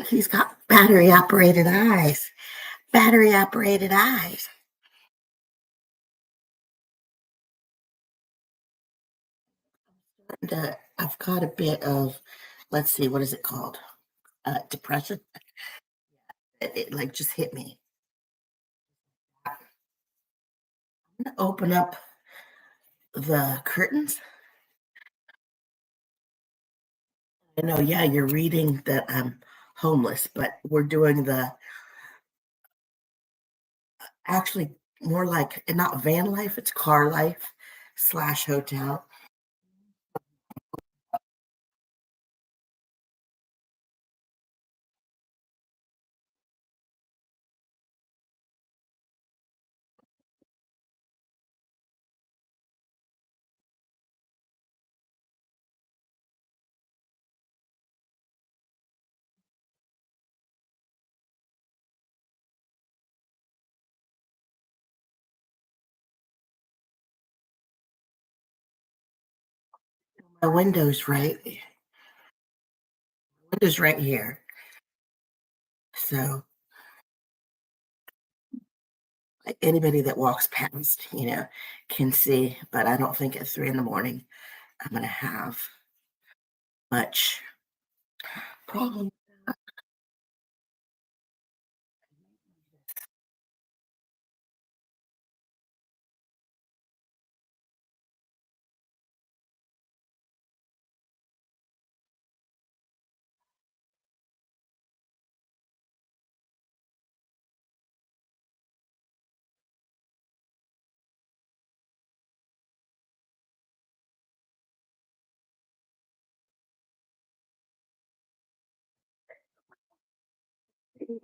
He's got battery operated eyes. Battery operated eyes. And, I've got a bit of, let's see, what is it called? Depression. It like just hit me. I'm gonna open up the curtains. I know, yeah, you're reading that I'm homeless, but we're doing the actually more like not van life, it's car life slash hotel. My window's right here. So anybody that walks past, can see, but I don't think at 3 in the morning I'm gonna have much problem.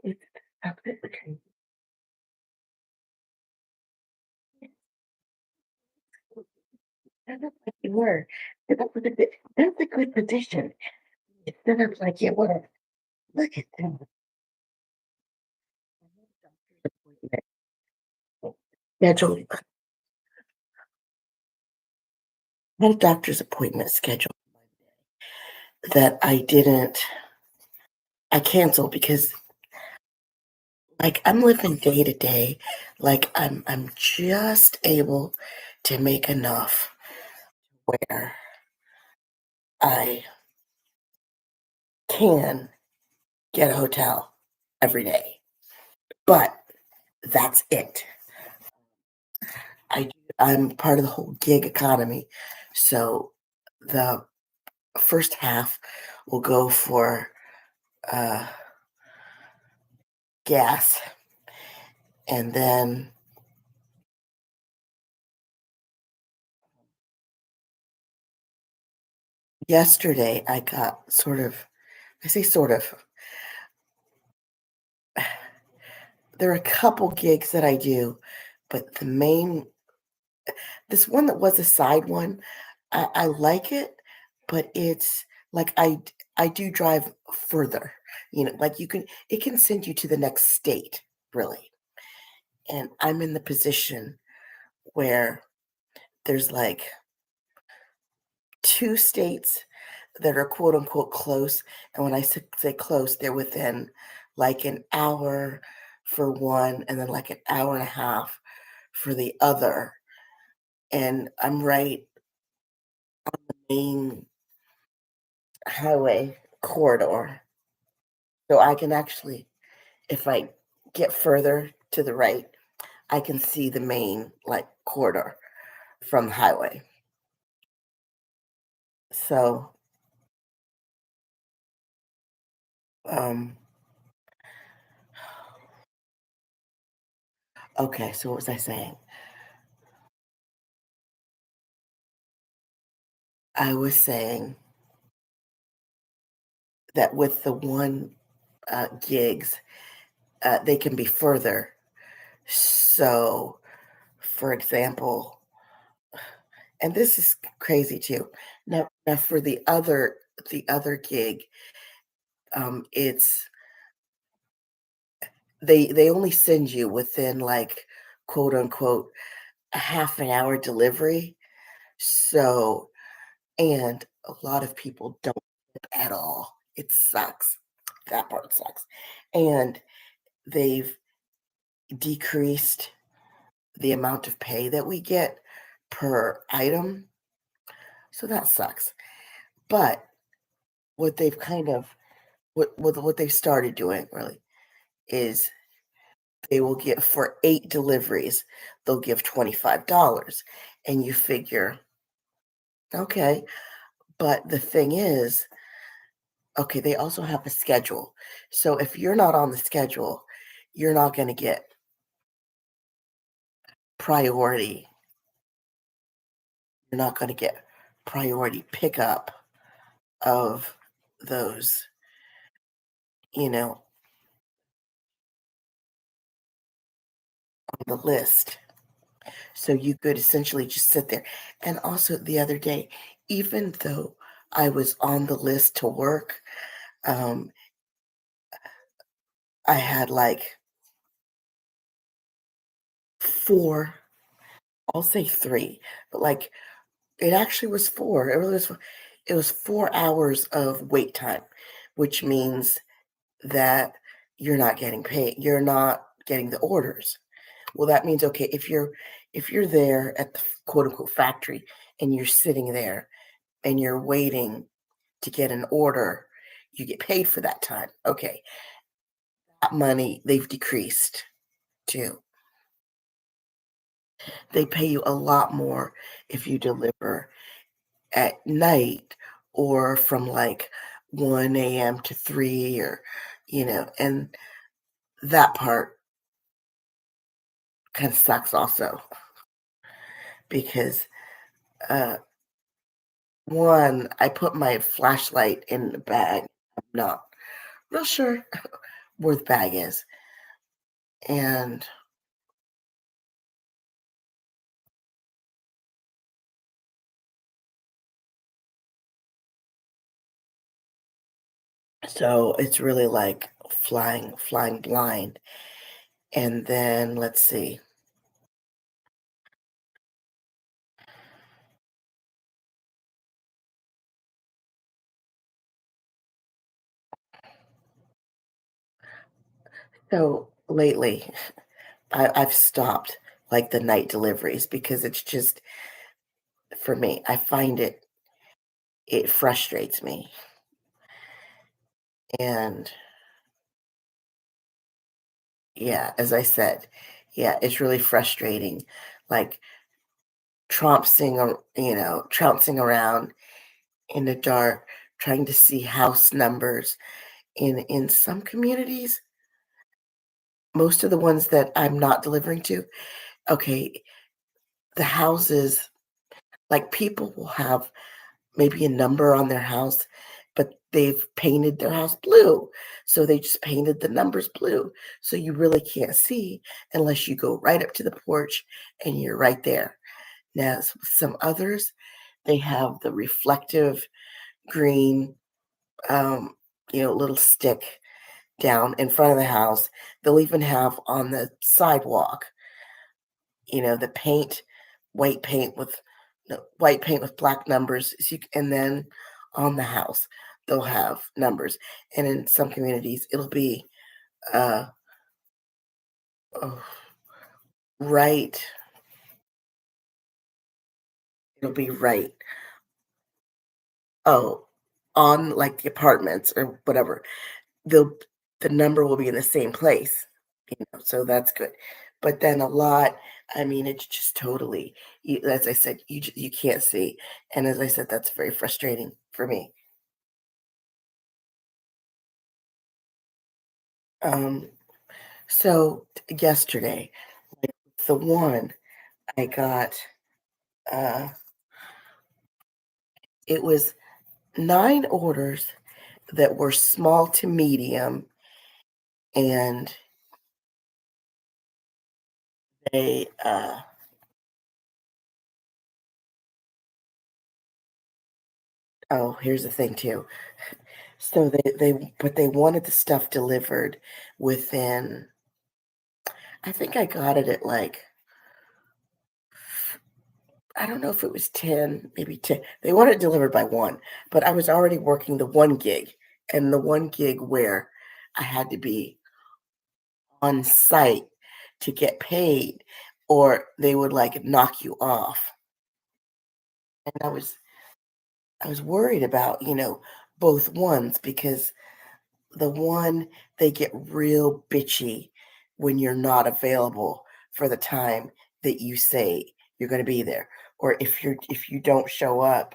It's a bit okay. Stand up like you were. That's a good position. Stand up like you were. Look at them. Schedule. I had a doctor's appointment scheduled that I canceled because like I'm living day to day. Like I'm just able to make enough where I can get a hotel every day. But that's it. I I'm part of the whole gig economy. So the first half will go for uh, gas, and then yesterday I got sort of, I say sort of, there are a couple gigs that I do, but this one that was a side one, I like it, but it's like I do drive further, like it can send you to the next state, really. And I'm in the position where there's like two states that are quote unquote close. And when I say close, they're within like an hour for one and then like an hour and a half for the other. And I'm right main highway corridor. So I can actually, if I get further to the right, I can see the main like corridor from the highway. So, um, okay, so what was I saying? I was saying that with the one gigs, they can be further. So, for example, and this is crazy too. Now for the other gig, it's they only send you within like quote unquote a half an hour delivery. So, and a lot of people don't tip at all. It sucks. That part sucks. And they've decreased the amount of pay that we get per item, so that sucks. But what they've kind of what they've started doing really is they will give for 8 deliveries, they'll give $25, and you figure, "Okay," but the thing is, okay, they also have a schedule. So if you're not on the schedule, you're not gonna get priority. You're not gonna get priority pickup of those, you know, on the list. So you could essentially just sit there. And also the other day, even though I was on the list to work, um, I had like 4, I'll say 3, but like it actually was 4. It really was 4. It was 4 hours of wait time, which means that you're not getting paid. You're not getting the orders. Well, that means, okay, if you're there at the quote unquote factory and you're sitting there and you're waiting to get an order, you get paid for that time. Okay, that money they've decreased too. They pay you a lot more if you deliver at night or from like 1 a.m. to 3 or, and that part kind of sucks also because, uh, one, I put my flashlight in the bag. I'm not real sure where the bag is. And so it's really like flying blind. And then let's see. So lately, I've stopped like the night deliveries because it's just for me, I find it frustrates me. And yeah, as I said, yeah, it's really frustrating. Like trouncing around in the dark, trying to see house numbers in some communities, most of the ones that I'm not delivering to, okay, the houses, like people will have maybe a number on their house, but they've painted their house blue. So they just painted the numbers blue. So you really can't see unless you go right up to the porch and you're right there. Now, some others, they have the reflective green, um, little stick down in front of the house. They'll even have on the sidewalk, the paint, white paint with no, white paint with black numbers. And then on the house, they'll have numbers. And in some communities, it'll be uh, oh, right. It'll be right. Oh, on like the apartments or whatever. They'll the number will be in the same place. So that's good. But then a lot, I mean, it's just totally, as I said, you can't see, and as I said, that's very frustrating for me. Um, so yesterday, the one I got, uh, it was 9 orders that were small to medium, and they, oh, here's the thing too. So but they wanted the stuff delivered within, I think I got it at like, I don't know if it was 10, maybe 10. They wanted it delivered by 1, but I was already working the 1 gig, and the 1 gig where I had to be on site to get paid or they would, like, knock you off, and I was worried about, both ones because the one, they get real bitchy when you're not available for the time that you say you're gonna be there, or if you don't show up,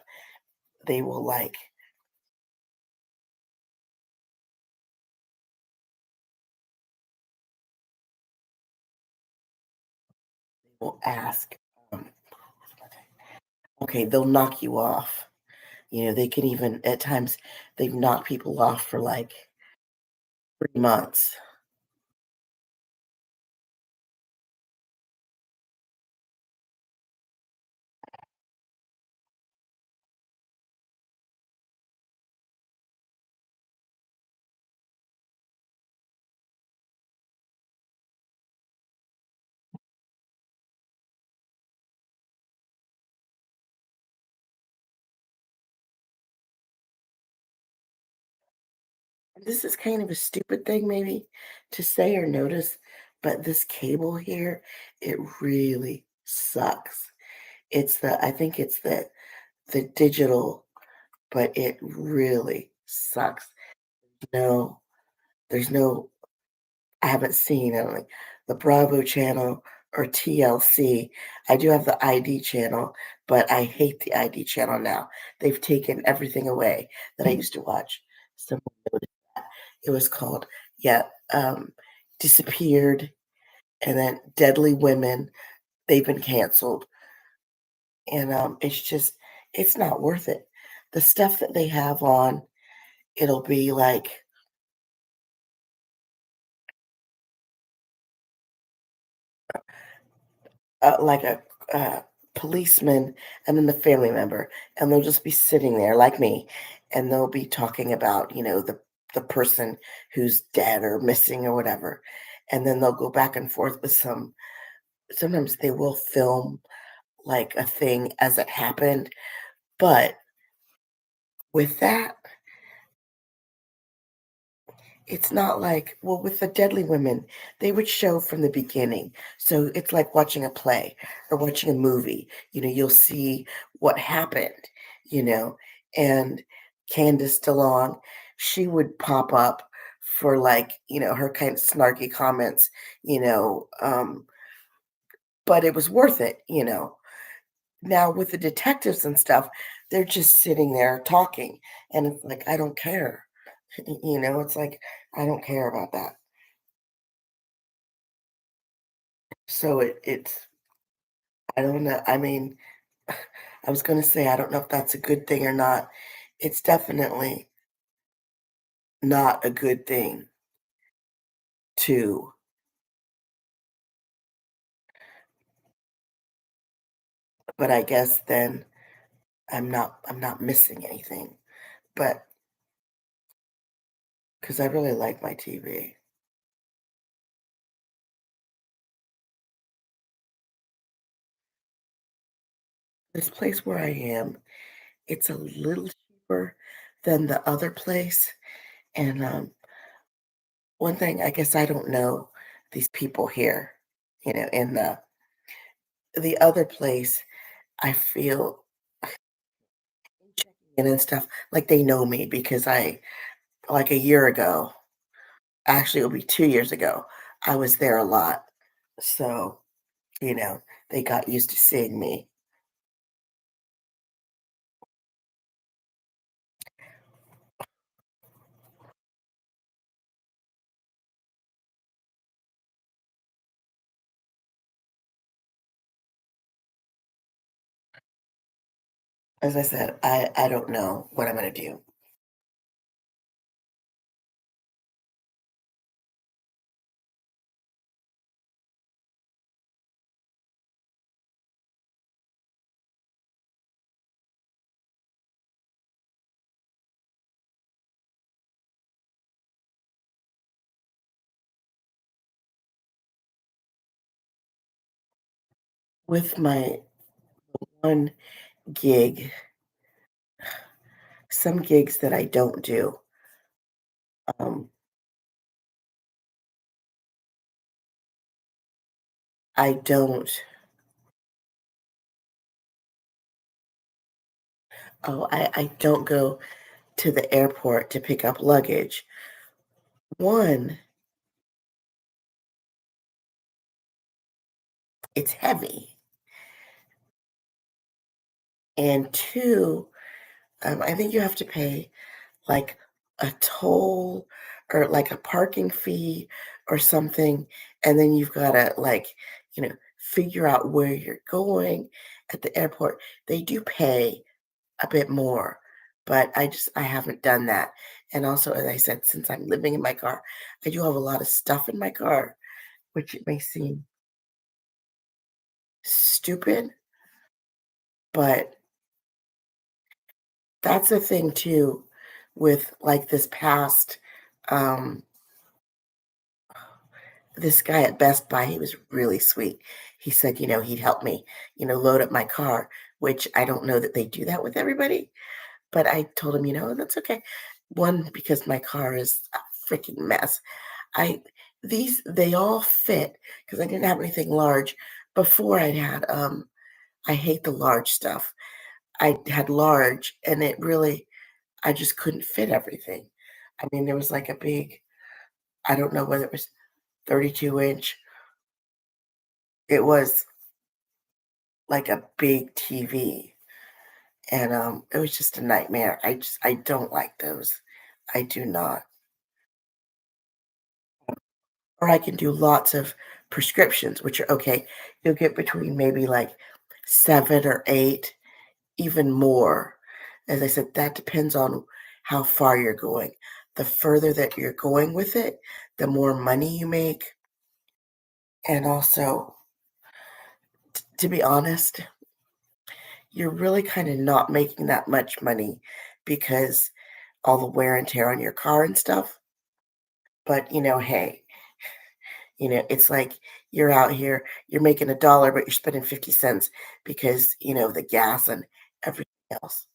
they will ask, um okay, they'll knock you off. They can even at times, they've knocked people off for, like, 3 months. This is kind of a stupid thing maybe to say or notice, but this cable here, it really sucks. I think it's the digital, but it really sucks. No, there's no I haven't seen like the Bravo channel or TLC. I do have the ID channel, but I hate the ID channel now. They've taken everything away that I used to watch. So it was called, yeah, Disappeared and then Deadly Women. They've been canceled. And it's not worth it. The stuff that they have on, it'll be like a policeman and then the family member, and they'll just be sitting there like me, and they'll be talking about, the person who's dead or missing or whatever. And then they'll go back and forth with sometimes they will film like a thing as it happened. But with that, it's not like, well, with the Deadly Women, they would show from the beginning. So it's like watching a play or watching a movie. You'll see what happened, you know, and Candace DeLong, she would pop up for like, her kind of snarky comments, but it was worth it. Now with the detectives and stuff, they're just sitting there talking, and it's like, I don't care. It's like, I don't care about that. So I don't know. I mean, I was gonna say, I don't know if that's a good thing or not. It's definitely not a good thing to, but I guess then I'm not missing anything. But because I really like my TV. This place where I am, it's a little cheaper than the other place. And one thing, I guess I don't know these people here, in the other place, I feel checking in and stuff like they know me because like a year ago, actually it'll be 2 years ago, I was there a lot. So, you know, they got used to seeing me. As I said, I don't know what I'm gonna do. With my one gig, some gigs that I don't do, um, I don't I don't go to the airport to pick up luggage. 1, it's heavy, and 2, I think you have to pay, like, a toll or, like, a parking fee or something, and then you've gotta, like, figure out where you're going at the airport. They do pay a bit more, but I haven't done that, and also, as I said, since I'm living in my car, I do have a lot of stuff in my car, which it may seem stupid, but that's the thing too with, like, um this guy at Best Buy, he was really sweet. He said, he'd help me, load up my car, which I don't know that they do that with everybody, but I told him, "That's okay." 1, because my car is a freaking mess. I they all fit because I didn't have anything large. Before I hate the large stuff. I had large and I just couldn't fit everything. I mean, there was like a big, I don't know whether it was 32-inch. It was like a big TV and it was just a nightmare. I don't like those. I do not. Or I can do lots of prescriptions, which are okay. You'll get between maybe like 7 or 8, even more. As I said, that depends on how far you're going. The further that you're going with it, the more money you make. And also, to be honest, you're really kind of not making that much money because all the wear and tear on your car and stuff. But, hey, it's like you're out here, you're making $1, but you're spending 50 cents because, the gas and everything else.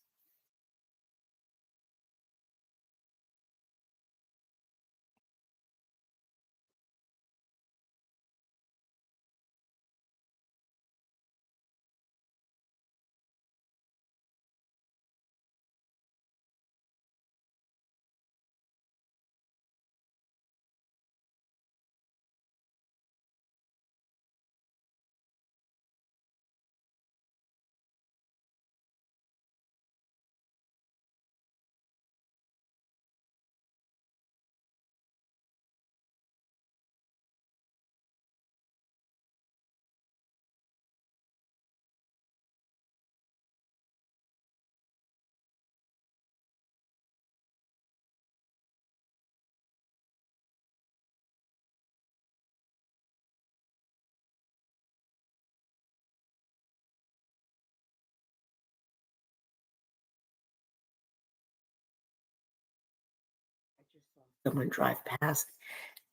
I just saw someone drive past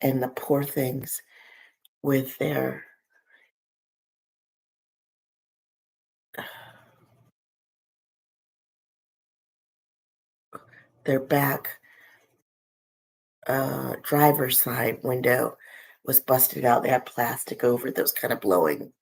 and the poor things with their back driver's side window was busted out. They had plastic over it that was kind of blowing.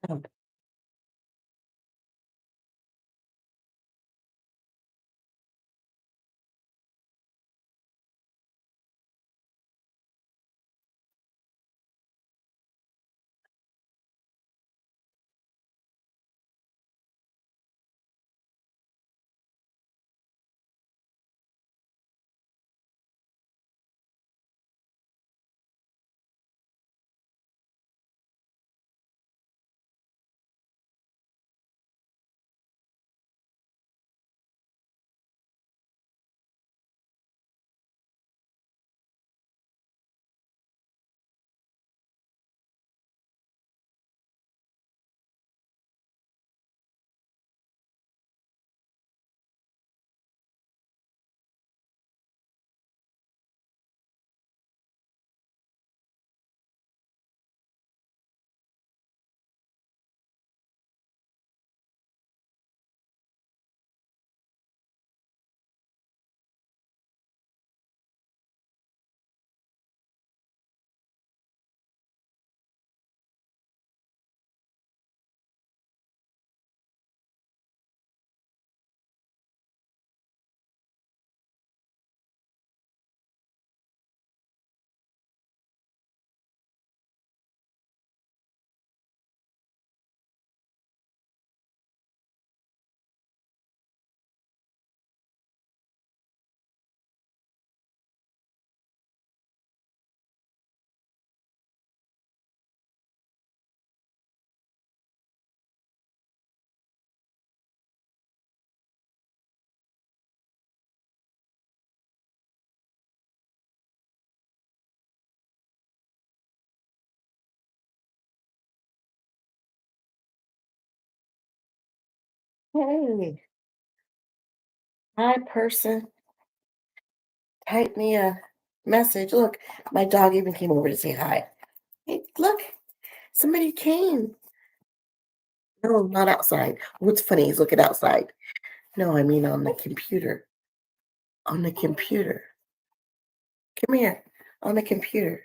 Um, Hey, hi person. Type me a message. Look, my dog even came over to say hi. Hey, look, somebody came. No, not outside. What's funny? He's looking outside. No, I mean on the computer. On the computer. Come here. On the computer.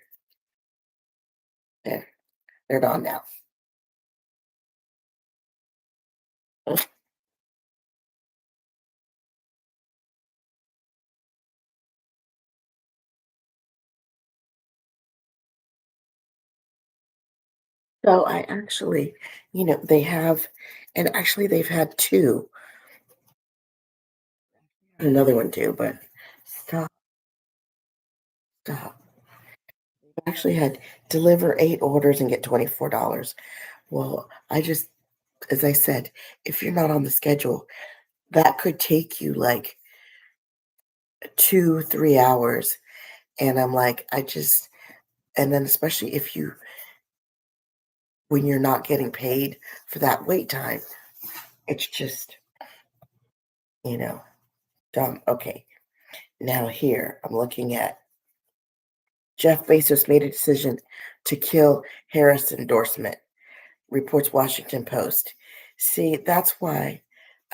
There. They're gone now. So I actually, they have, and actually they've had two, another one too, but stop, stop. Actually had deliver 8 orders and get $24. Well, as I said, if you're not on the schedule, that could take you like 2, 3 hours. And I'm like, and then especially when you're not getting paid for that wait time, it's just, you know, dumb. Okay. Now here, I'm looking at Jeff Bezos made a decision to kill Harris endorsement, reports Washington Post. See, that's why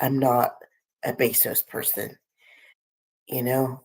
I'm not a Bezos person, you know?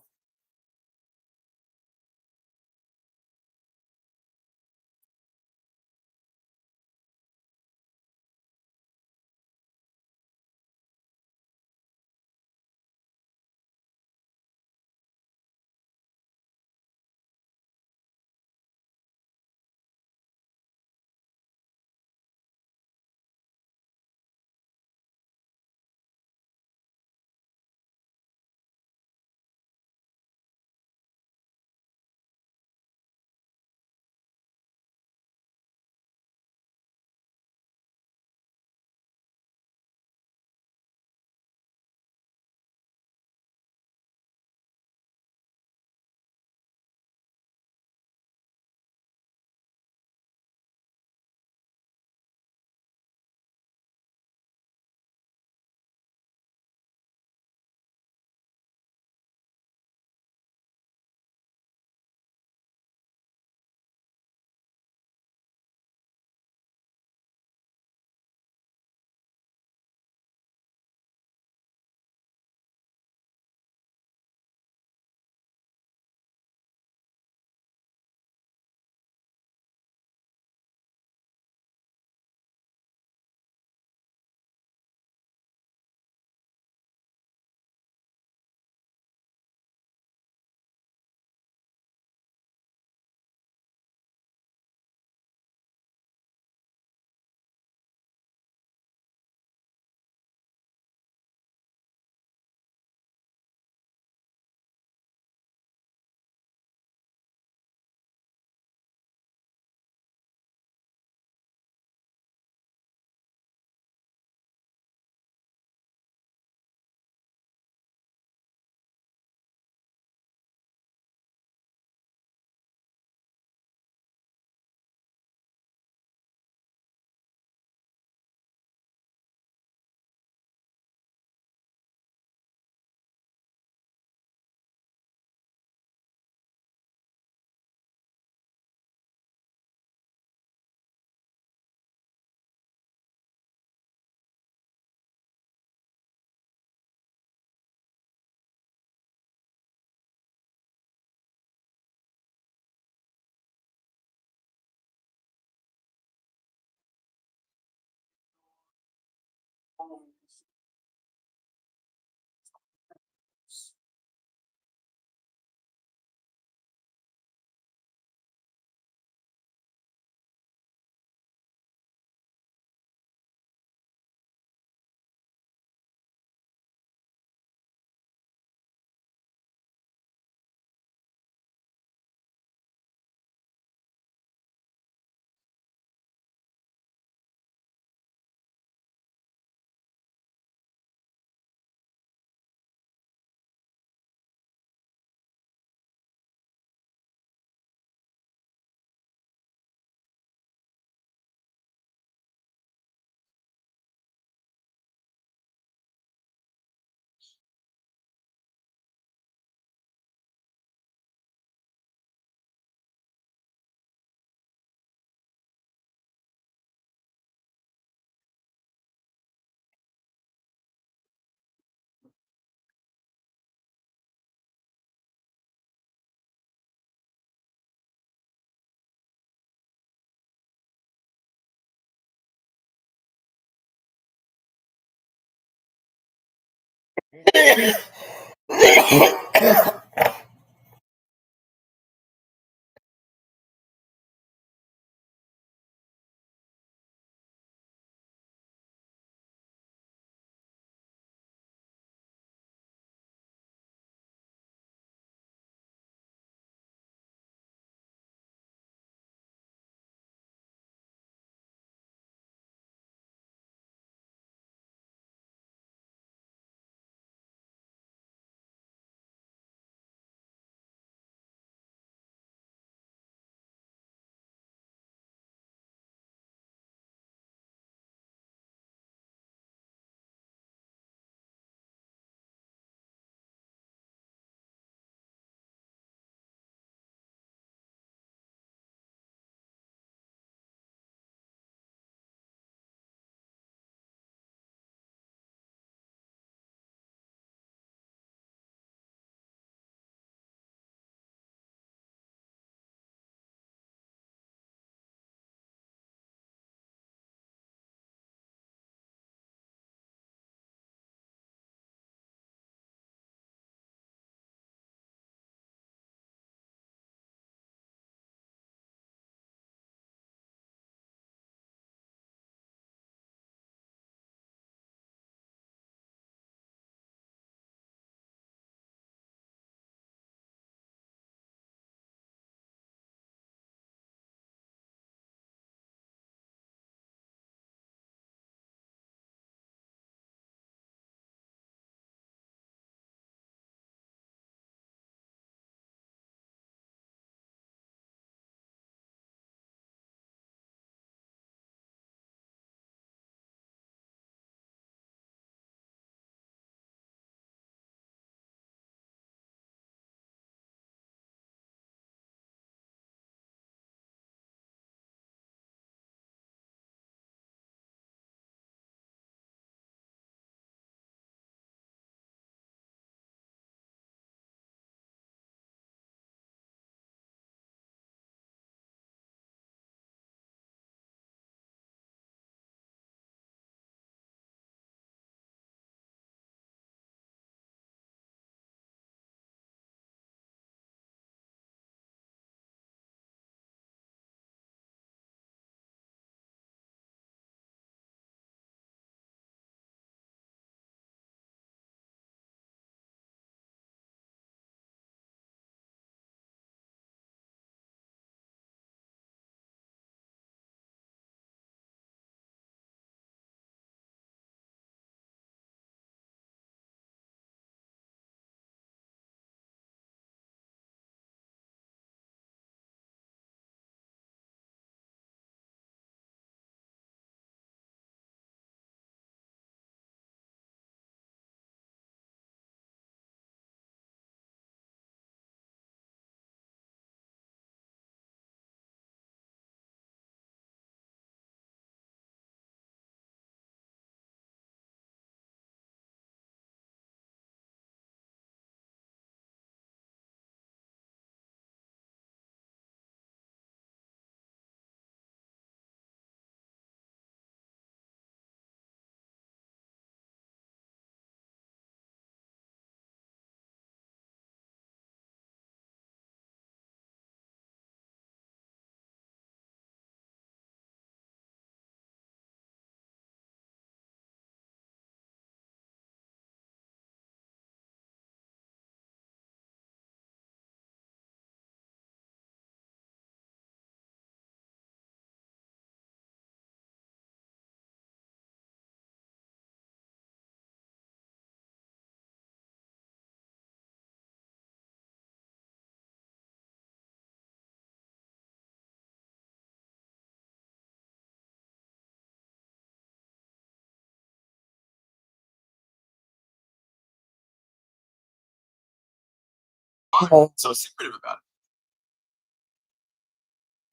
Oh, so secretive about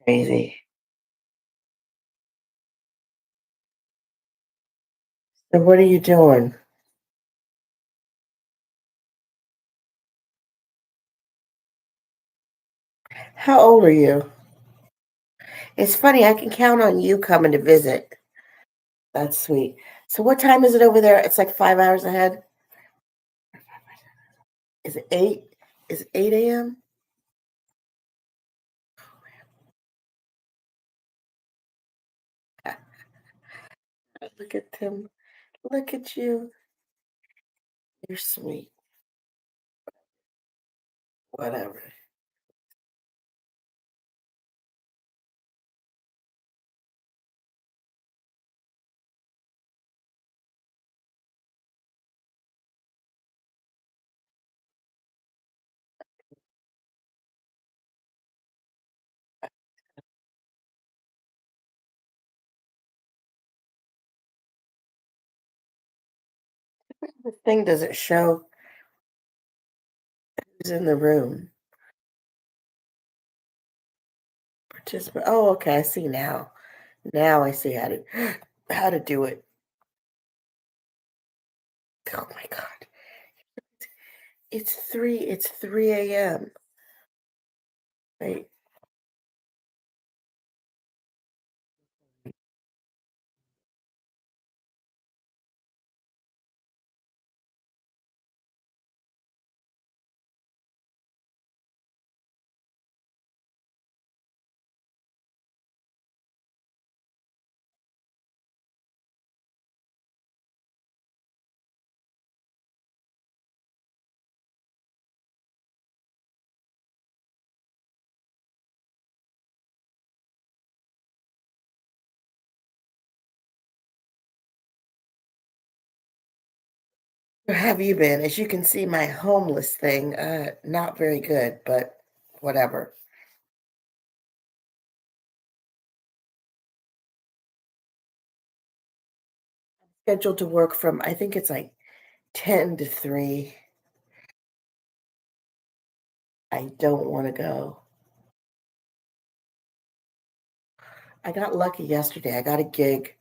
it. crazy. So what are you doing? How old are you? It's funny, I can count on you coming to visit. That's sweet. So what time is it over there? It's like 5 hours ahead. Is it 8? Is it 8 a.m.? Look at them. Look at you. You're sweet. Whatever. The thing doesn't show who's in the room. Participant. Oh, okay. I see now. Now I see how to do it. Oh my God. It's 3 a.m. Wait. Where have you been? As you can see, my homeless thing, not very good, but whatever. Scheduled to work from, I think it's like 10 to 3. I don't want to go. I got lucky yesterday. I got a gig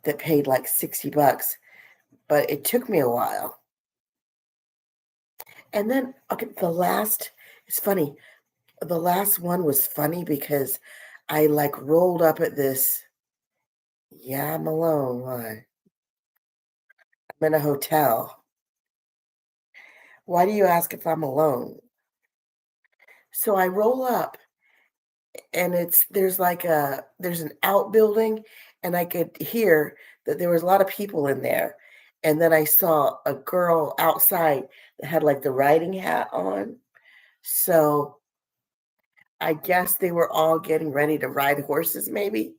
that paid like 60 bucks, but it took me a while. And then, okay, it's funny. The last one was funny because I like rolled up at this. Yeah, I'm alone. Why? I'm in a hotel. Why do you ask if I'm alone? So I roll up and there's an outbuilding and I could hear that there was a lot of people in there. And then I saw a girl outside that had like the riding hat on. So I guess they were all getting ready to ride horses, maybe.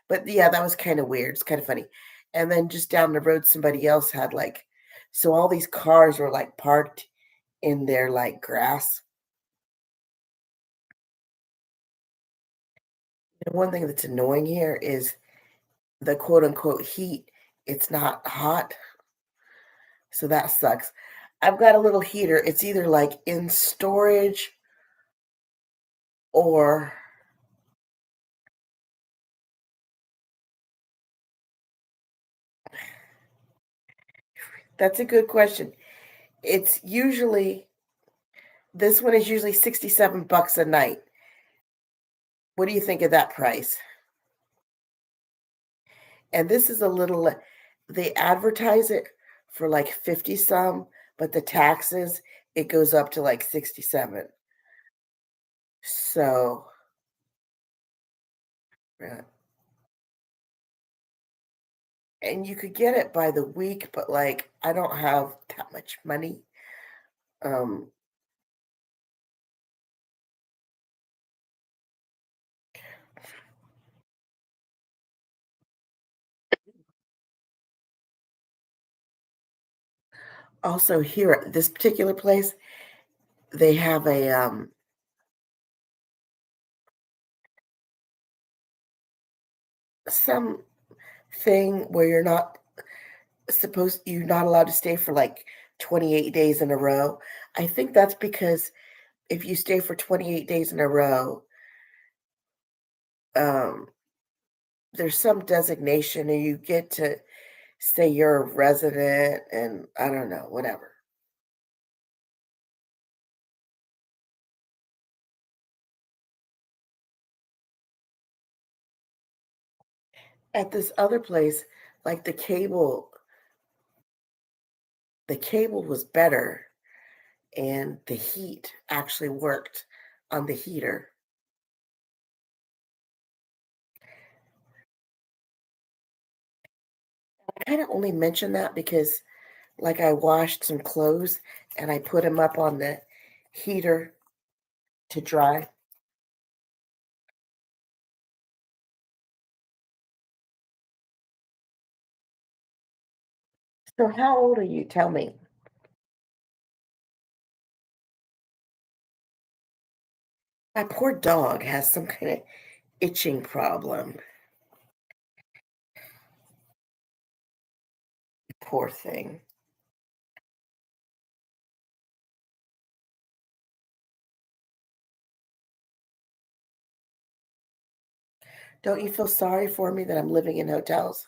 But yeah, that was kind of weird. It's kind of funny. And then just down the road, somebody else had like, so all these cars were like parked in their like grass. And one thing that's annoying here is the quote unquote heat. It's not hot, so that sucks. I've got a little heater. It's either like in storage or that's a good question. It's usually This one is usually 67 bucks a night. What do you think of that price? And this is a little they advertise it for like 50 some, but the taxes, it goes up to like 67. So, yeah. And you could get it by the week, but like I don't have that much money. Um, Also here at this particular place, they have a some thing where you're not allowed to stay for like 28 days in a row. I think that's because if you stay for 28 days in a row, um, there's some designation and you get to say you're a resident and I don't know, whatever. At this other place, like the cable was better and the heat actually worked on the heater. I kind of only mention that because like I washed some clothes and I put them up on the heater to dry. So how old are you? Tell me. My poor dog has some kind of itching problem. Poor thing. Don't you feel sorry for me that I'm living in hotels?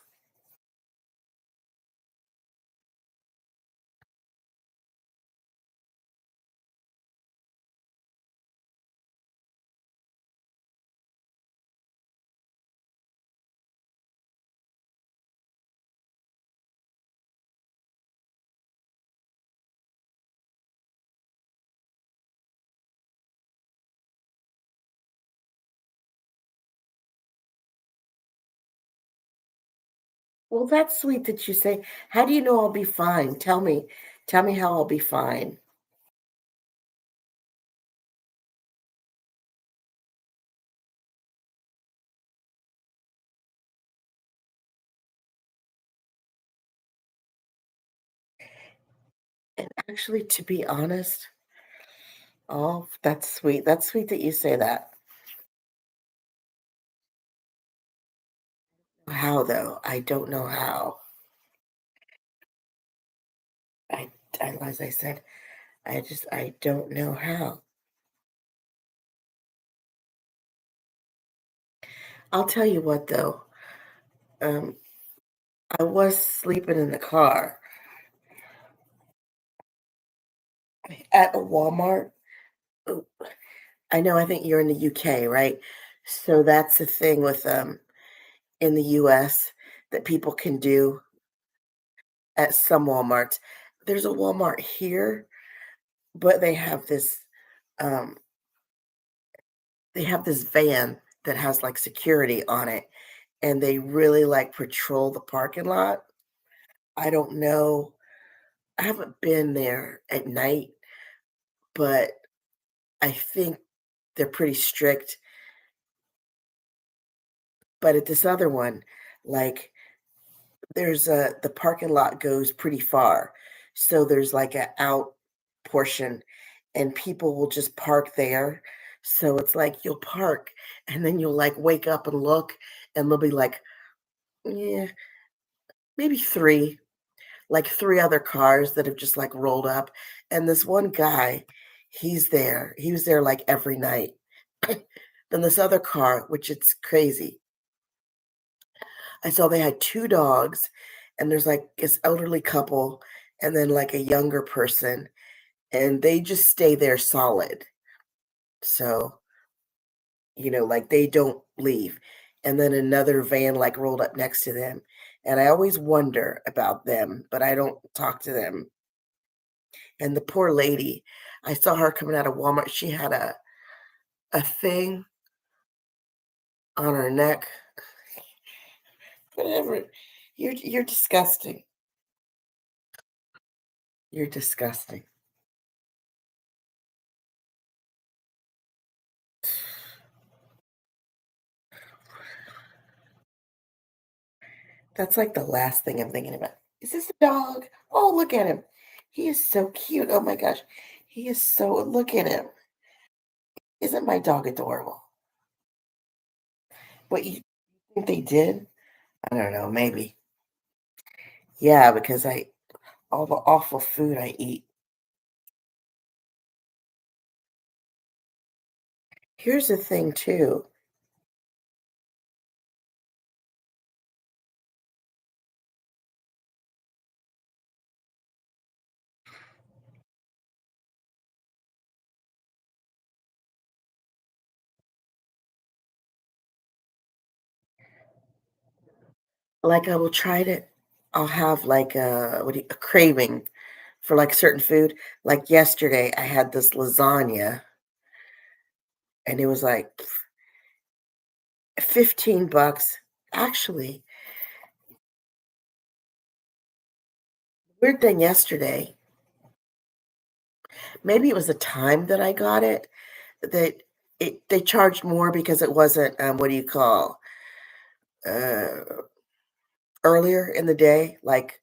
Well, that's sweet that you say. How do you know I'll be fine? Tell me. Tell me how I'll be fine. And actually, to be honest, oh, that's sweet. That's sweet that you say that. How though? I don't know how. I, as I said, I don't know how. I'll tell you what though. Um, I was sleeping in the car at a Walmart. Oh, I know. I think you're in the UK, right? So that's the thing with in the US that people can do at some Walmarts. There's a Walmart here, but um they have this van that has like security on it and they really like patrol the parking lot. I don't know. I haven't been there at night, but I think they're pretty strict. But at this other one, like the parking lot goes pretty far. So there's like a out portion and people will just park there. So it's like you'll park and then you'll like wake up and look and there'll be like, yeah, maybe three other cars that have just like rolled up. And this one guy, he's there. He was there like every night. Then this other car, which it's crazy. I saw they had 2 dogs, and there's, like, this elderly couple and then, like, a younger person, and they just stay there solid. So, like, they don't leave. And then another van, like, rolled up next to them, and I always wonder about them, but I don't talk to them. And the poor lady, I saw her coming out of Walmart, she had a thing on her neck. Whatever. You're disgusting. You're disgusting. That's like the last thing I'm thinking about. Is this a dog? Oh, look at him. He is so cute. Oh my gosh. He is so, look at him. Isn't my dog adorable? What you think they did? I don't know, maybe. Yeah, because all the awful food I eat. Here's the thing too. Like, I will try to I'll have, like, a craving for, like, certain food. Like, yesterday, I had this lasagna, and it was, like, 15 bucks. Actually, weird thing yesterday, maybe it was the time that I got it, that they charged more because it wasn't, what do you call, uh, earlier in the day, like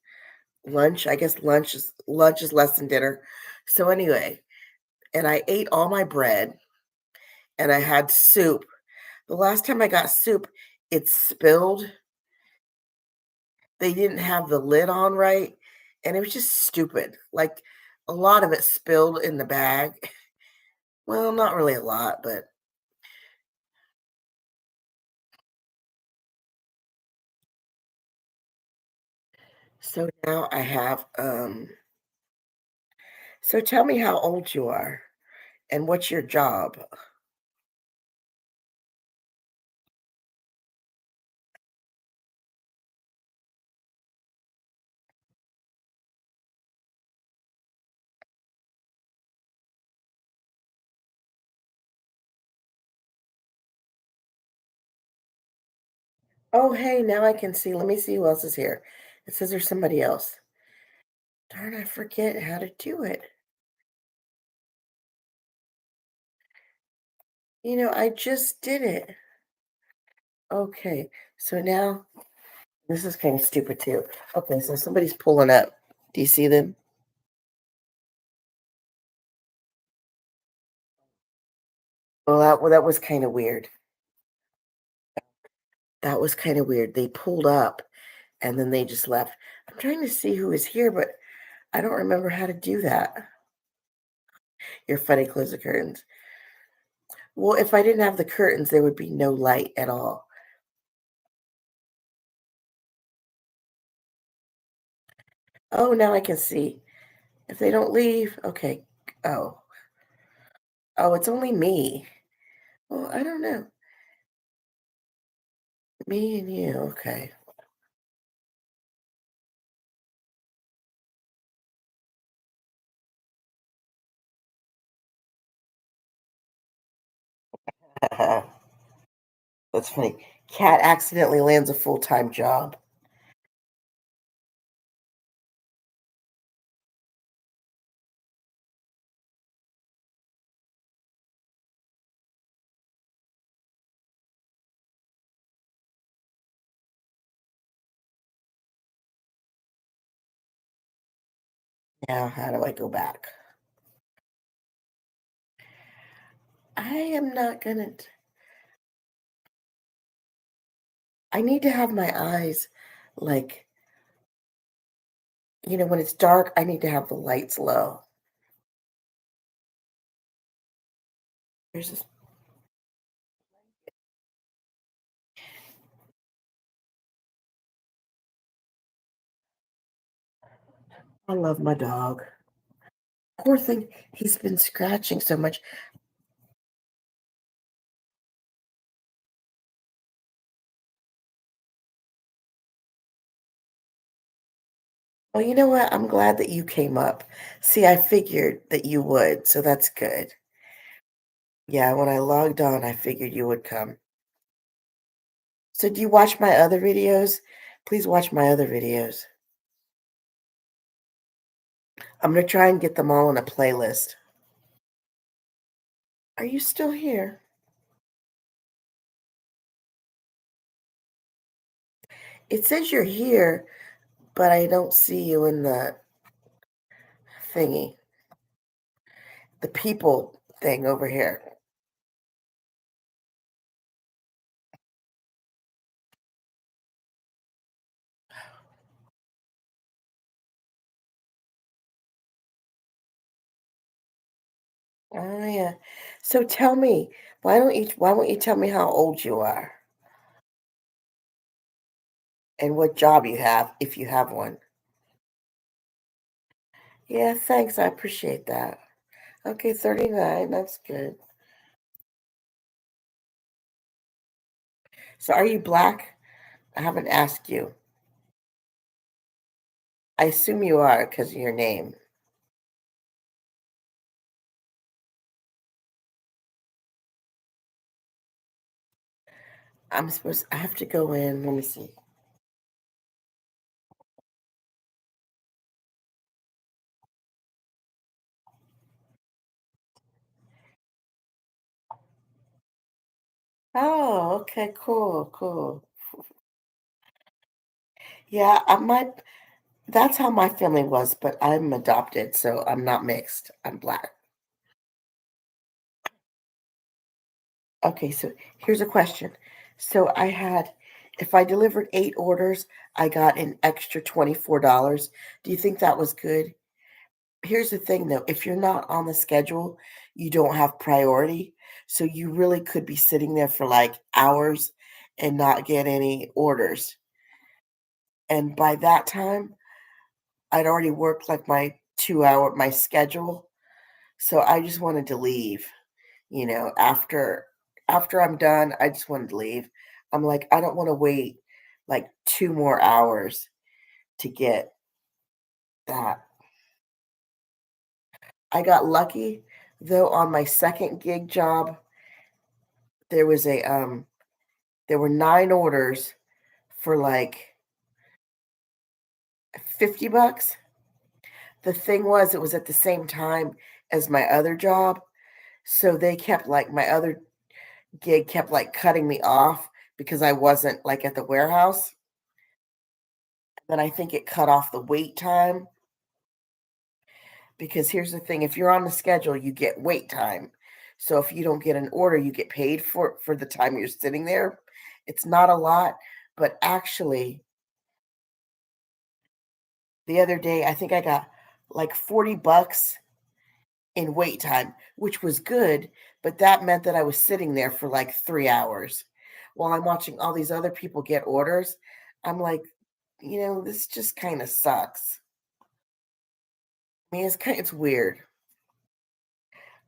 lunch. I guess lunch is less than dinner. So, anyway, and I ate all my bread, and I had soup. The last time I got soup, it spilled. They didn't have the lid on right, and it was just stupid. Like, a lot of it spilled in the bag. Well, not really a lot, but so now I have, so tell me how old you are and what's your job? Oh, hey, now I can see. Let me see who else is here. It says there's somebody else. Darn, I forget how to do it. I just did it. Okay, so now this is kind of stupid too. Okay, so somebody's pulling up. Do you see them? Well, that was kind of weird. That was kind of weird. They pulled up and then they just left. I'm trying to see who is here, but I don't remember how to do that. You're funny, close the curtains. Well, if I didn't have the curtains, there would be no light at all. Oh, now I can see. If they don't leave, okay. Oh, oh, it's only me. Well, I don't know. Me and you. Okay. That's funny. Cat accidentally lands a full-time job. Now, how do I go back? I am not gonna. I need to have my eyes like, when it's dark, I need to have the lights low. There's this, I love my dog. Poor thing, he's been scratching so much. Well, you know what? I'm glad that you came up. See, I figured that you would, so that's good. Yeah, when I logged on, I figured you would come. So do you watch my other videos? Please watch my other videos. I'm gonna try and get them all in a playlist. Are you still here? It says you're here, but I don't see you in the thingy, the people thing over here. Oh, yeah. So tell me, why won't you tell me how old you are and what job you have, if you have one? Yeah, thanks. I appreciate that. Okay, 39. That's good. So are you black? I haven't asked you. I assume you are because of your name. I have to go in. Let me see. Oh, okay, cool, cool. Yeah, that's how my family was, but I'm adopted, so I'm not mixed. I'm black. Okay, so here's a question. So if I delivered 8 orders, I got an extra $24. Do you think that was good? Here's the thing though, if you're not on the schedule, you don't have priority. So you really could be sitting there for like hours and not get any orders. And by that time, I'd already worked like my schedule. So I just wanted to leave, after I'm done, I just wanted to leave. I'm like, I don't want to wait like 2 more hours to get that. I got lucky though on my second gig job, there was a there were 9 orders for like $50. The thing was it was at the same time as my other job, so they kept like my other gig kept like cutting me off because I wasn't like at the warehouse. Then I think it cut off the wait time because here's the thing, if you're on the schedule, you get wait time. So if you don't get an order, you get paid for the time you're sitting there. It's not a lot, but actually the other day I think I got like $40 in wait time, which was good, but that meant that I was sitting there for like 3 hours while I'm watching all these other people get orders. I'm like, this just kind of sucks. I mean, it's weird.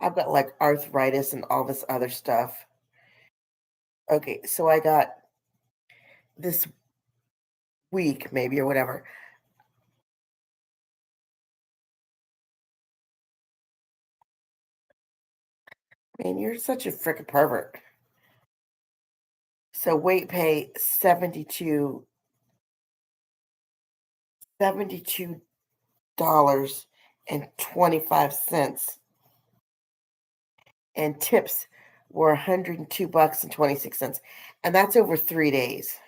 I've got like arthritis and all this other stuff. Okay, so I got this week, maybe or whatever. Man, you're such a freaking pervert. So weight pay 72 dollars and 25 cents, and tips were 102 bucks and 26 cents, and that's over 3 days.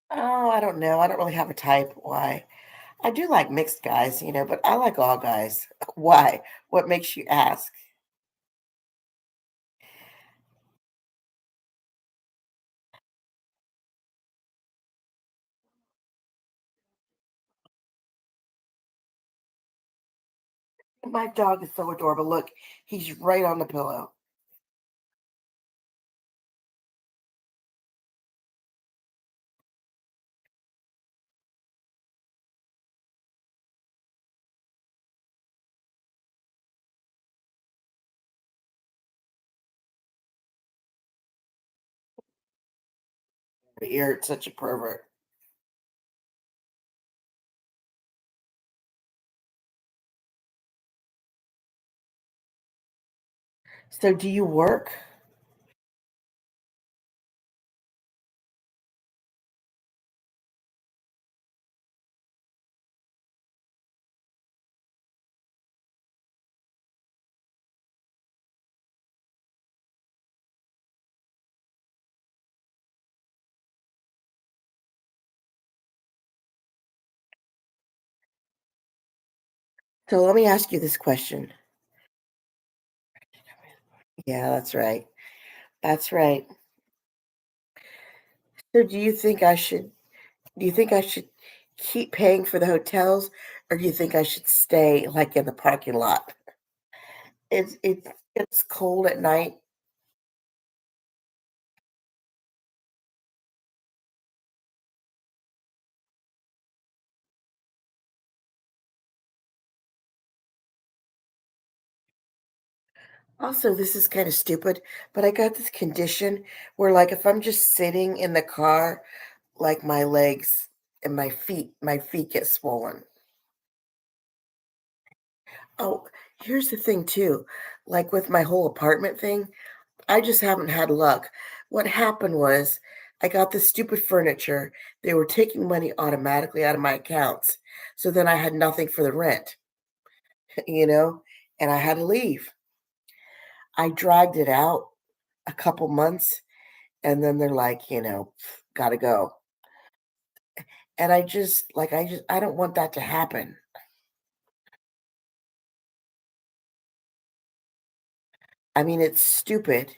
Oh, I don't know. I don't really have a type. Why? I do like mixed guys, but I like all guys. Why? What makes you ask? My dog is so adorable. Look, he's right on the pillow. You're such a pervert. So, do you work? So, let me ask you this question. Yeah, that's right. That's right. So do you think I should keep paying for the hotels, or do you think I should stay, like, in the parking lot? It's cold at night. Also, this is kinda stupid, but I got this condition where, like, if I'm just sitting in the car, like, my legs and my feet get swollen. Oh, here's the thing too, like, with my whole apartment thing, I just haven't had luck. What happened was I got this stupid furniture. They were taking money automatically out of my accounts. So then I had nothing for the rent, you know, and I had to leave. I dragged it out a couple months and then they're like, gotta go. And I don't want that to happen. I mean, it's stupid.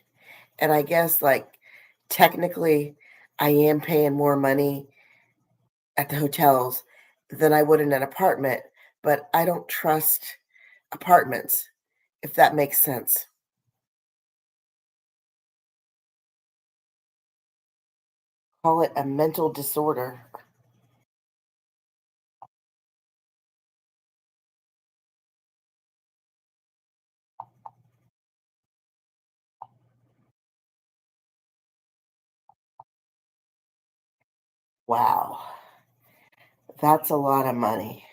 And I guess technically I am paying more money at the hotels than I would in an apartment, but I don't trust apartments, if that makes sense. Call it a mental disorder. Wow, that's a lot of money.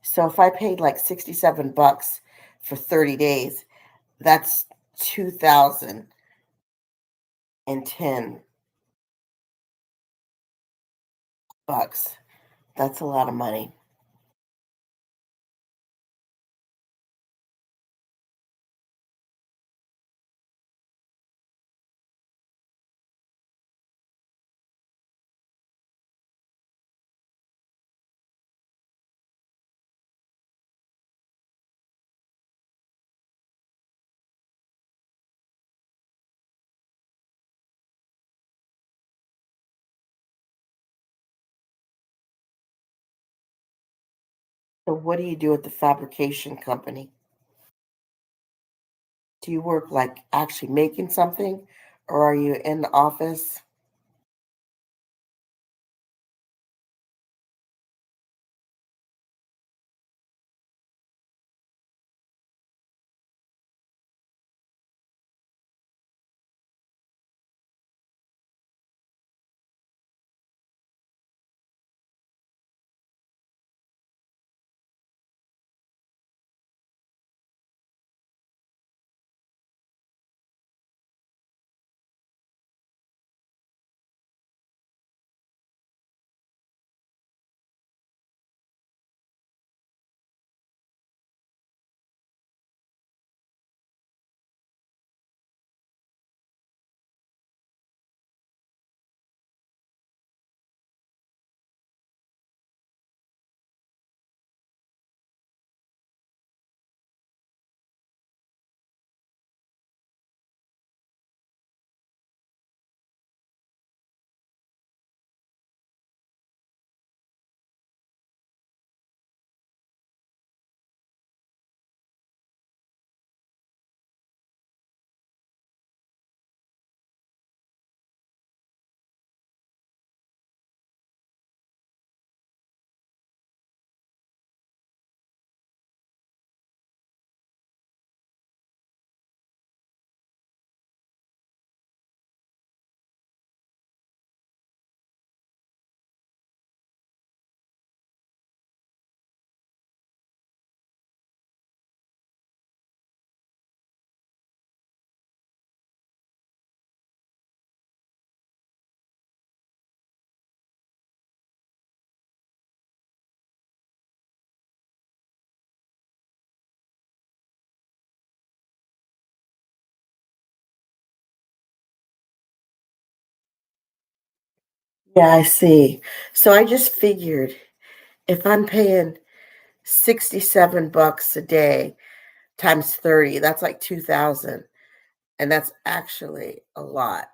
So if I paid like 67 bucks for 30 days, that's 2,010 bucks. That's a lot of money. So what do you do at the fabrication company? Do you work like actually making something or are you in the office? Yeah, I see. So I just figured if I'm paying $67 a day times 30, that's like 2,000, and that's actually a lot.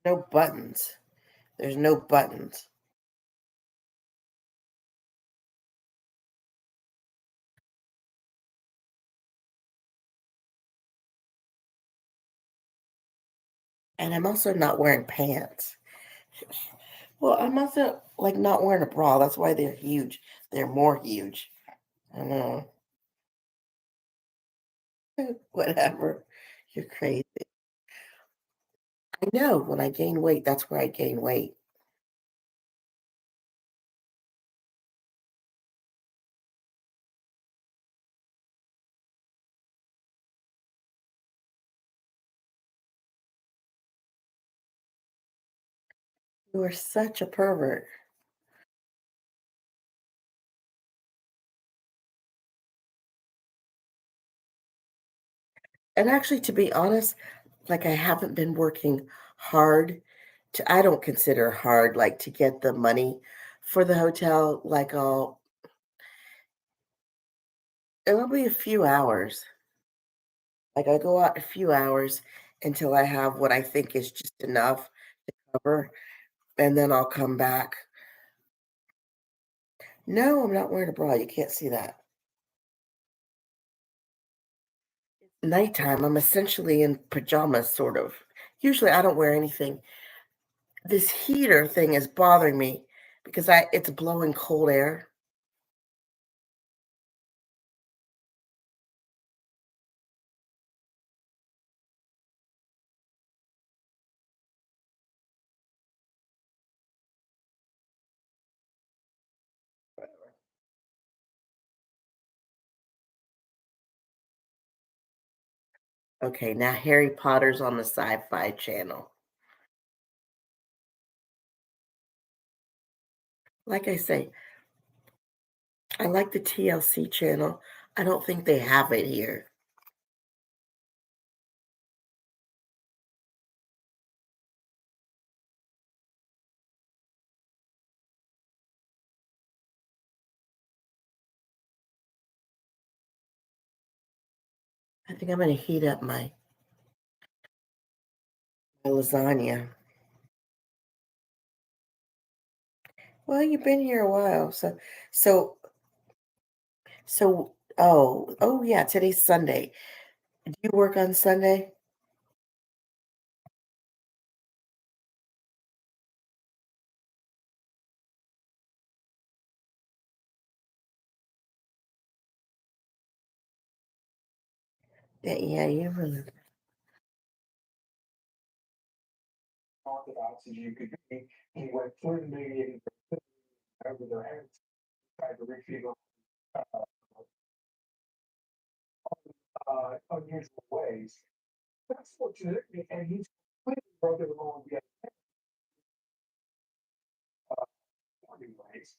No buttons. There's no buttons. And I'm also not wearing pants. Well, I'm also, like, not wearing a bra, that's why they're huge. They're more huge. I know. Whatever. You're crazy. I know, when I gain weight, that's where I gain weight. You are such a pervert. And actually, to be honest, like, I haven't been working hard to I don't consider hard, like, to get the money for the hotel, like, it'll be a few hours. Like, I go out a few hours until I have what I think is just enough to cover, and then I'll come back. No, I'm not wearing a bra, you can't see that. Nighttime, I'm essentially in pajamas, sort of. Usually, I don't wear anything. This heater thing is bothering me because I it's blowing cold air. Okay, now Harry Potter's on the Sci-Fi Channel. Like I say, I like the TLC channel. I don't think they have it here. I think I'm gonna heat up my lasagna. Well, you've been here a while, so oh yeah, today's Sunday. Do you work on Sunday? Yeah, yeah, you really. Orthodox as you could be, he went fully over their heads, tried to retrieve unusual ways. That's fortunate, and he's completely broken the law yet ways.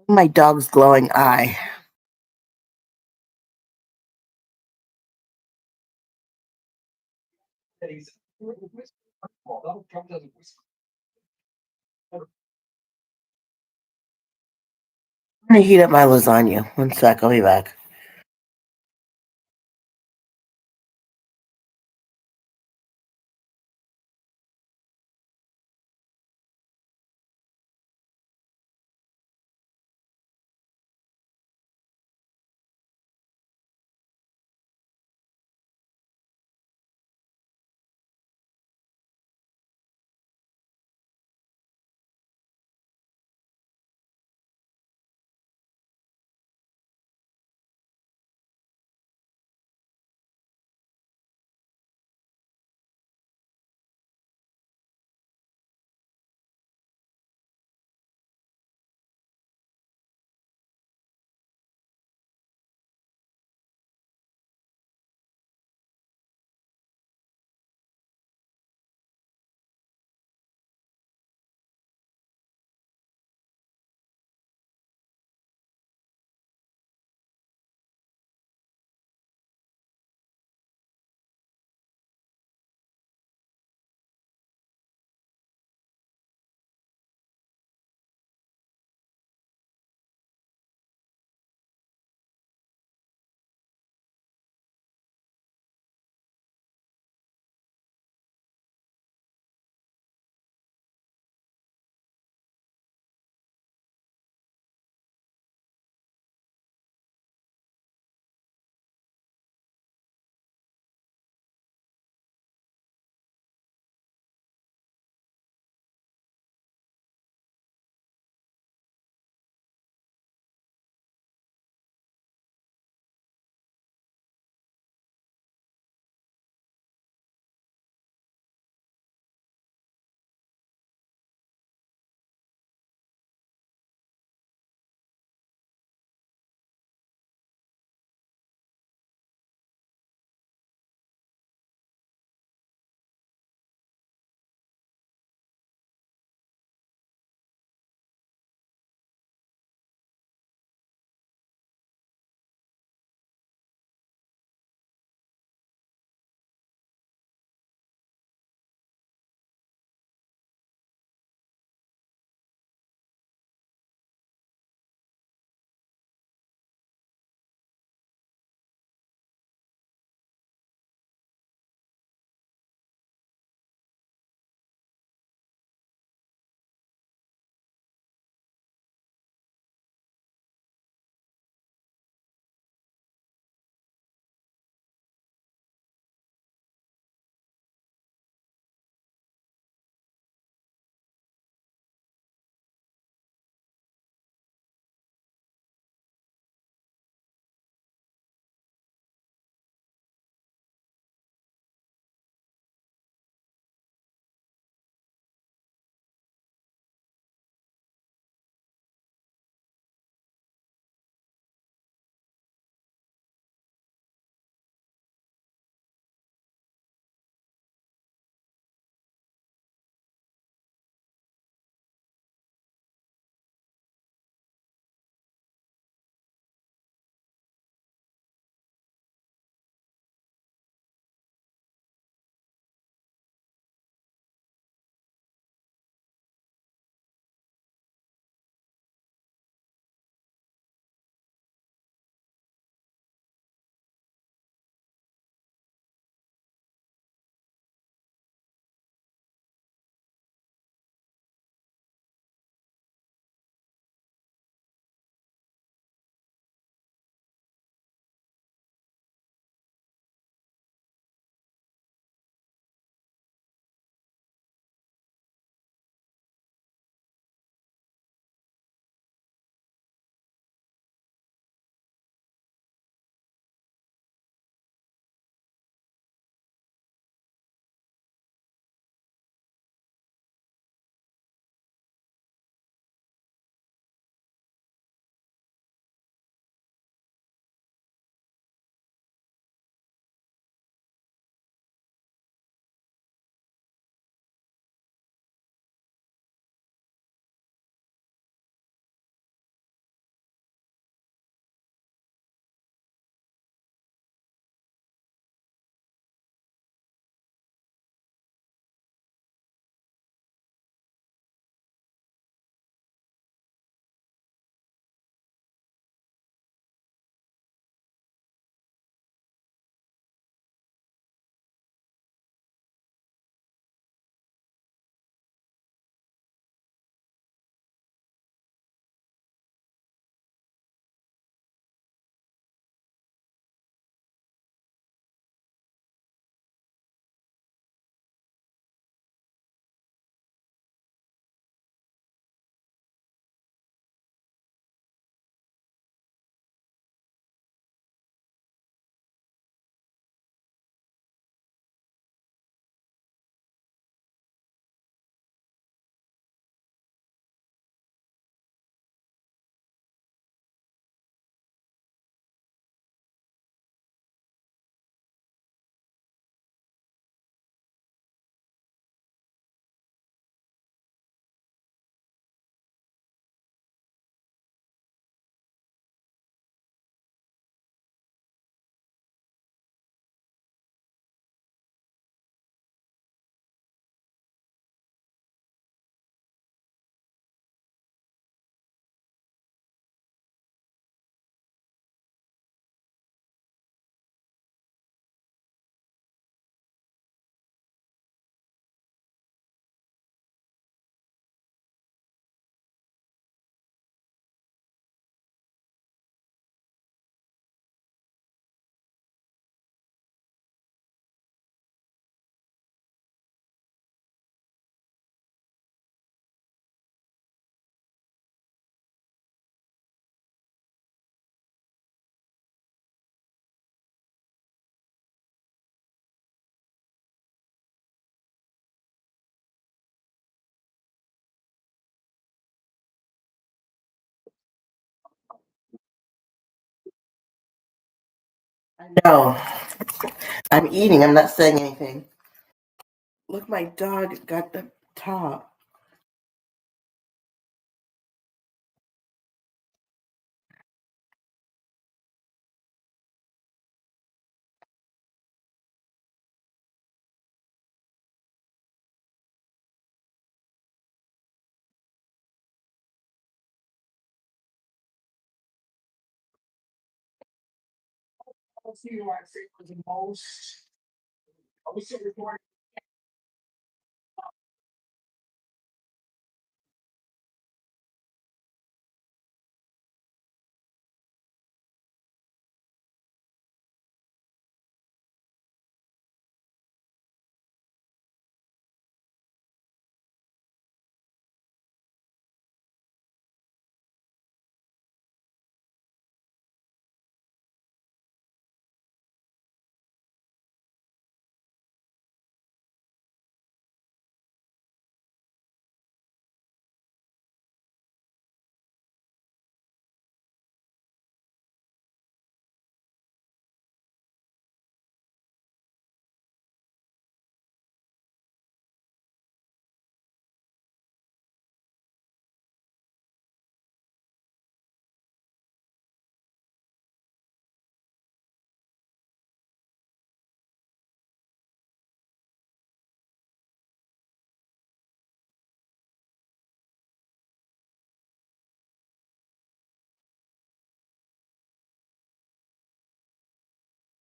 My dog's glowing eye. I'm gonna heat up my lasagna. One sec, I'll be back. No, I'm eating. I'm not saying anything. Look, my dog got the top.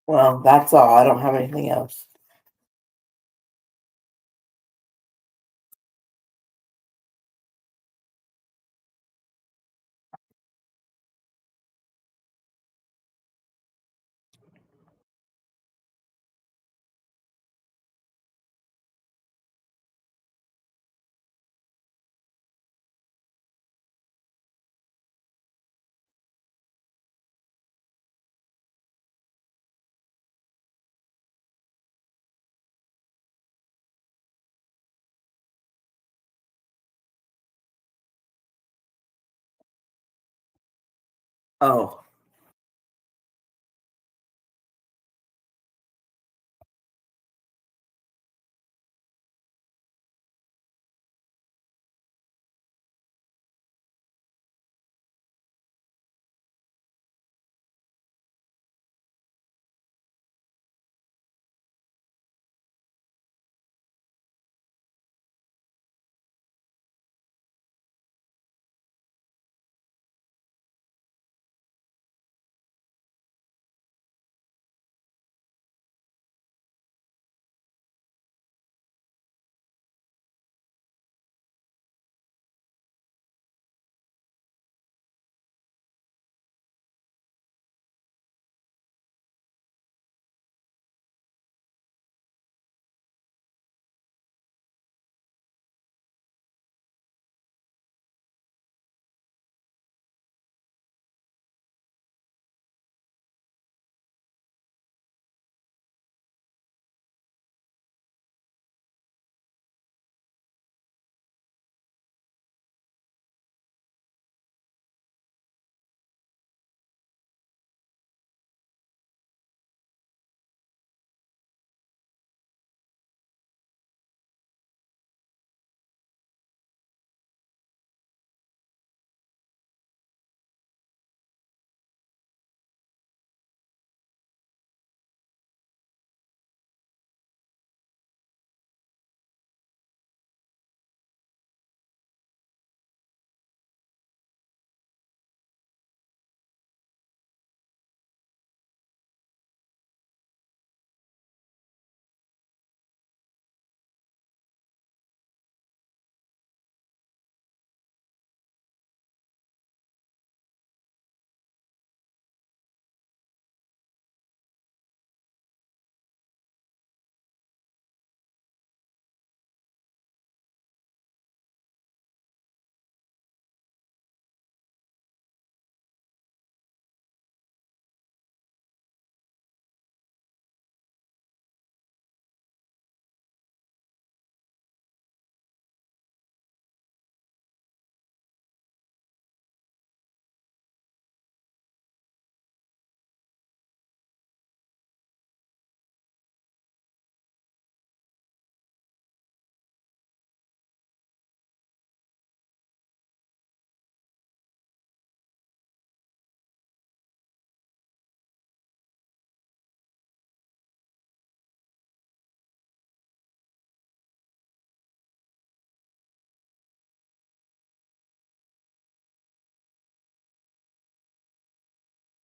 Well, that's all. I don't have anything else. Oh,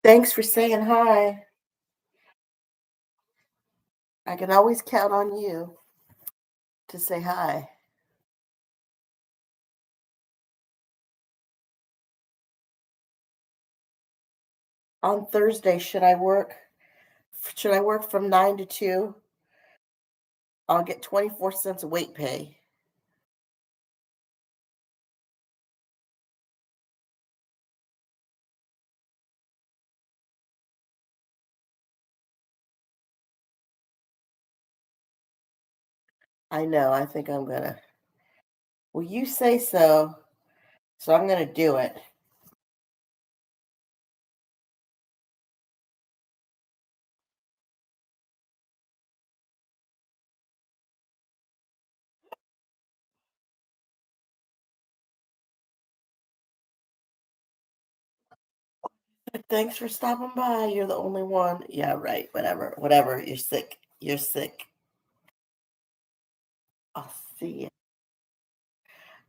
Thanks for saying hi. I can always count on you to say hi. On Thursday, should I work from 9 to 2? I'll get 24 cents weight pay. I know, I think I'm gonna. Well, you say so, so I'm gonna do it. Thanks for stopping by. You're the only one. Yeah, right. Whatever. Whatever. You're sick. You're sick. I'll see you.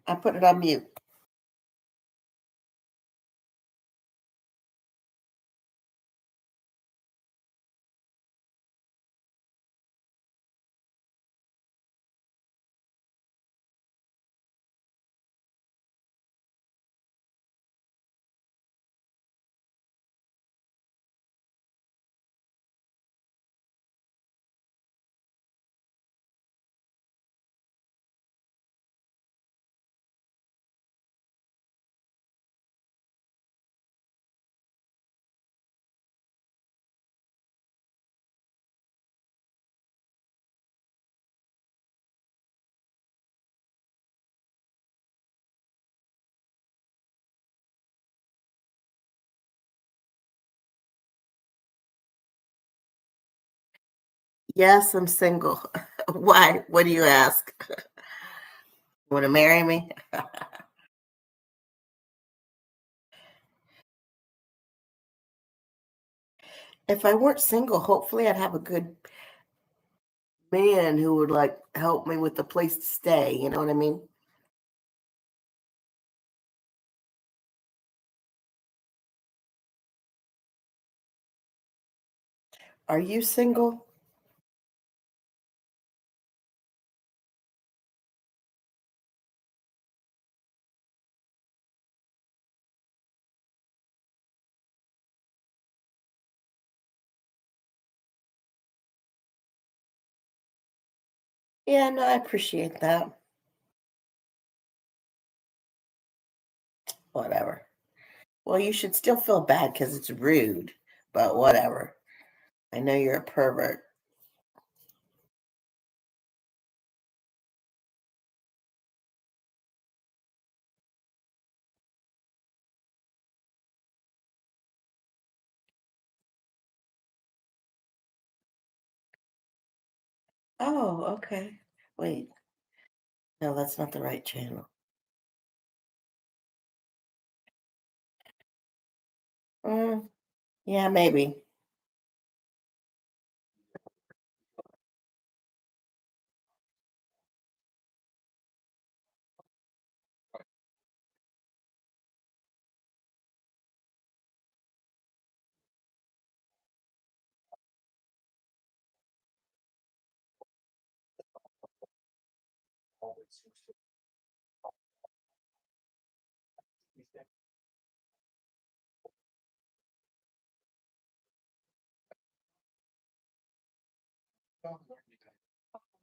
I put it on mute. Yes, I'm single. Why? What do you ask? Want to marry me? If I weren't single, hopefully I'd have a good man who would like help me with the place to stay. You know what I mean? Are you single? Yeah, no, I appreciate that. Whatever. Well, you should still feel bad because it's rude, but whatever. I know you're a pervert. Oh, okay. Wait, no, that's not the right channel. Mm, yeah, maybe.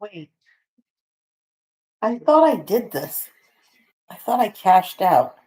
Wait, I thought I did this. I thought I cashed out.